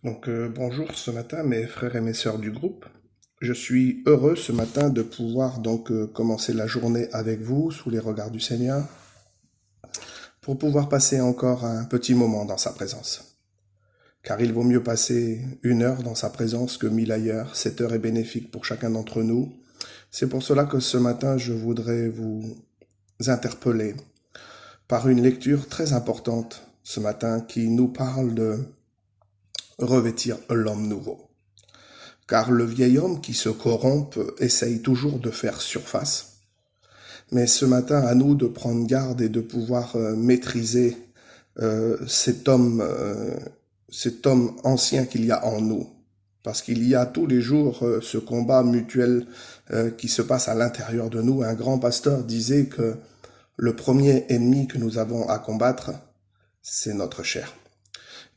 Bonjour ce matin mes frères et mes sœurs du groupe. Je suis heureux ce matin de pouvoir commencer la journée avec vous sous les regards du Seigneur pour pouvoir passer encore un petit moment dans sa présence. Car il vaut mieux passer 1 heure dans sa présence que 1000 ailleurs. Cette heure est bénéfique pour chacun d'entre nous. C'est pour cela que ce matin je voudrais vous interpeller par une lecture très importante ce matin qui nous parle de revêtir l'homme nouveau. Car le vieil homme qui se corrompt essaye toujours de faire surface. Mais ce matin, à nous de prendre garde et de pouvoir maîtriser cet homme ancien qu'il y a en nous. Parce qu'il y a tous les jours ce combat mutuel qui se passe à l'intérieur de nous. Un grand pasteur disait que le premier ennemi que nous avons à combattre, c'est notre chair.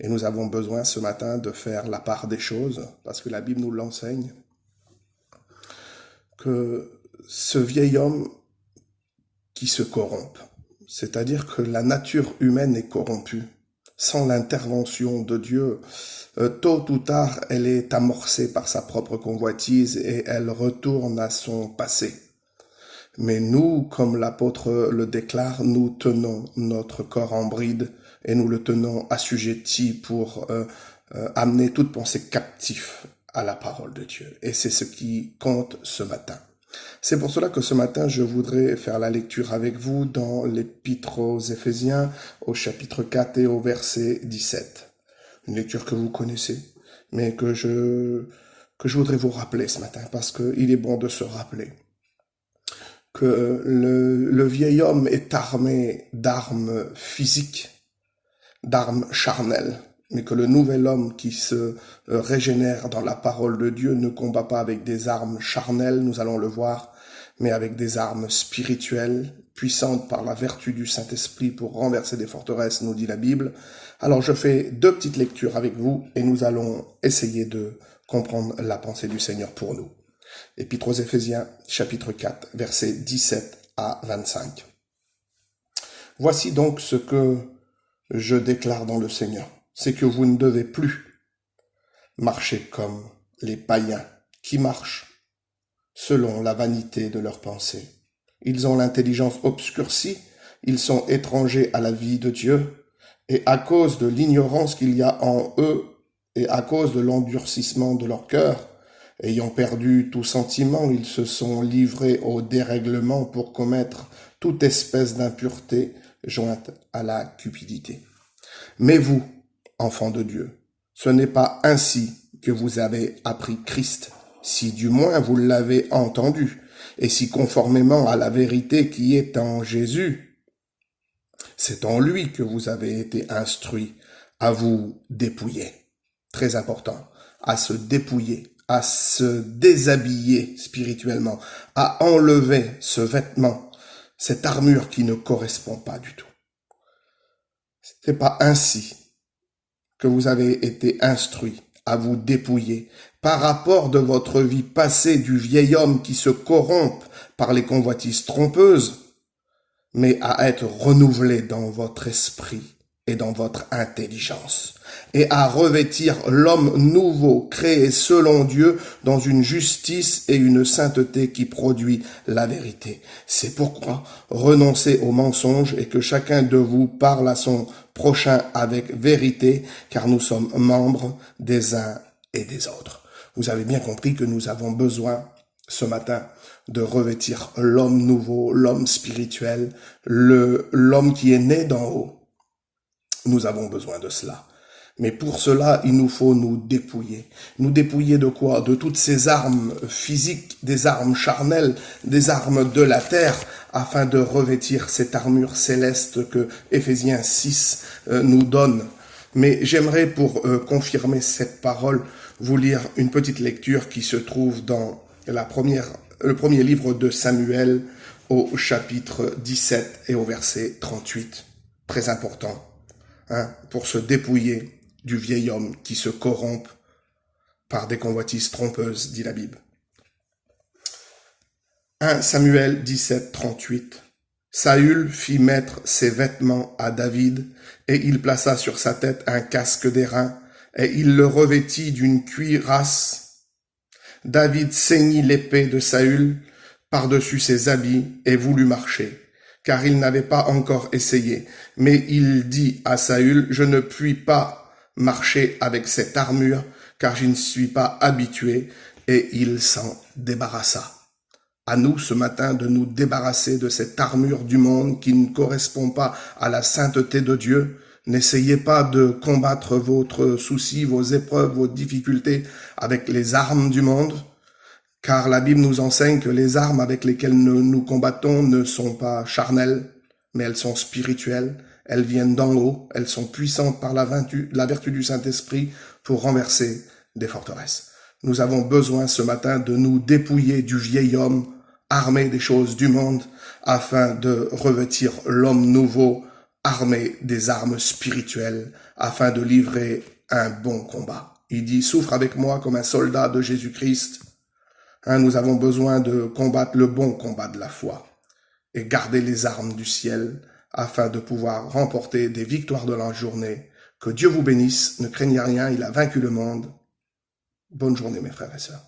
Et nous avons besoin ce matin de faire la part des choses, parce que la Bible nous l'enseigne, que ce vieil homme qui se corrompt, c'est-à-dire que la nature humaine est corrompue, sans l'intervention de Dieu, tôt ou tard, elle est amorcée par sa propre convoitise et elle retourne à son passé. Mais nous, comme l'apôtre le déclare, nous tenons notre corps en bride et nous le tenons assujetti pour amener toute pensée captive à la parole de Dieu. Et c'est ce qui compte ce matin. C'est pour cela que ce matin, je voudrais faire la lecture avec vous dans l'Épître aux Éphésiens, au chapitre 4 et au verset 17. Une lecture que vous connaissez, mais que je voudrais vous rappeler ce matin, parce qu'il est bon de se rappeler que le vieil homme est armé d'armes physiques, d'armes charnelles, mais que le nouvel homme qui se régénère dans la parole de Dieu ne combat pas avec des armes charnelles, nous allons le voir, mais avec des armes spirituelles, puissantes par la vertu du Saint-Esprit pour renverser des forteresses, nous dit la Bible. Alors je fais 2 petites lectures avec vous et nous allons essayer de comprendre la pensée du Seigneur pour nous. Épître aux Éphésiens, chapitre 4, versets 17 à 25. Voici donc ce que je déclare dans le Seigneur, c'est que vous ne devez plus marcher comme les païens qui marchent selon la vanité de leurs pensées. Ils ont l'intelligence obscurcie, ils sont étrangers à la vie de Dieu, et à cause de l'ignorance qu'il y a en eux, et à cause de l'endurcissement de leur cœur, ayant perdu tout sentiment, ils se sont livrés au dérèglement pour commettre toute espèce d'impureté jointe à la cupidité. Mais vous, enfants de Dieu, ce n'est pas ainsi que vous avez appris Christ, si du moins vous l'avez entendu, et si conformément à la vérité qui est en Jésus, c'est en lui que vous avez été instruits à vous dépouiller. Très important, à se dépouiller, à se déshabiller spirituellement, à enlever ce vêtement, cette armure qui ne correspond pas du tout. C'est pas ainsi que vous avez été instruits à vous dépouiller par rapport de votre vie passée du vieil homme qui se corrompt par les convoitises trompeuses, mais à être renouvelé dans votre esprit et dans votre intelligence, et à revêtir l'homme nouveau, créé selon Dieu, dans une justice et une sainteté qui produit la vérité. C'est pourquoi renoncez aux mensonges et que chacun de vous parle à son prochain avec vérité, car nous sommes membres des uns et des autres. Vous avez bien compris que nous avons besoin ce matin de revêtir l'homme nouveau, l'homme spirituel, l'homme qui est né d'en haut. Nous avons besoin de cela. Mais pour cela, il nous faut nous dépouiller. Nous dépouiller de quoi? De toutes ces armes physiques, des armes charnelles, des armes de la terre, afin de revêtir cette armure céleste que Éphésiens 6 nous donne. Mais j'aimerais, pour confirmer cette parole, vous lire une petite lecture qui se trouve dans le premier livre de Samuel, au chapitre 17 et au verset 38. Très important. Pour se dépouiller du vieil homme qui se corrompt par des convoitises trompeuses, dit la Bible. 1 Samuel 17, 38. Saül fit mettre ses vêtements à David, et il plaça sur sa tête un casque d'airain, et il le revêtit d'une cuirasse. David ceignit l'épée de Saül par-dessus ses habits et voulut marcher, car il n'avait pas encore essayé. Mais il dit à Saül, je ne puis pas marcher avec cette armure, car je ne suis pas habitué, et il s'en débarrassa. À nous ce matin de nous débarrasser de cette armure du monde qui ne correspond pas à la sainteté de Dieu. N'essayez pas de combattre votre souci, vos épreuves, vos difficultés avec les armes du monde, car la Bible nous enseigne que les armes avec lesquelles nous combattons ne sont pas charnelles, mais elles sont spirituelles, elles viennent d'en haut, elles sont puissantes par la vertu du Saint-Esprit pour renverser des forteresses. Nous avons besoin ce matin de nous dépouiller du vieil homme armé des choses du monde, afin de revêtir l'homme nouveau, armé des armes spirituelles, afin de livrer un bon combat. Il dit, souffre avec moi comme un soldat de Jésus-Christ. Nous avons besoin de combattre le bon combat de la foi et garder les armes du ciel, afin de pouvoir remporter des victoires de la journée. Que Dieu vous bénisse, ne craignez rien, il a vaincu le monde. Bonne journée mes frères et sœurs.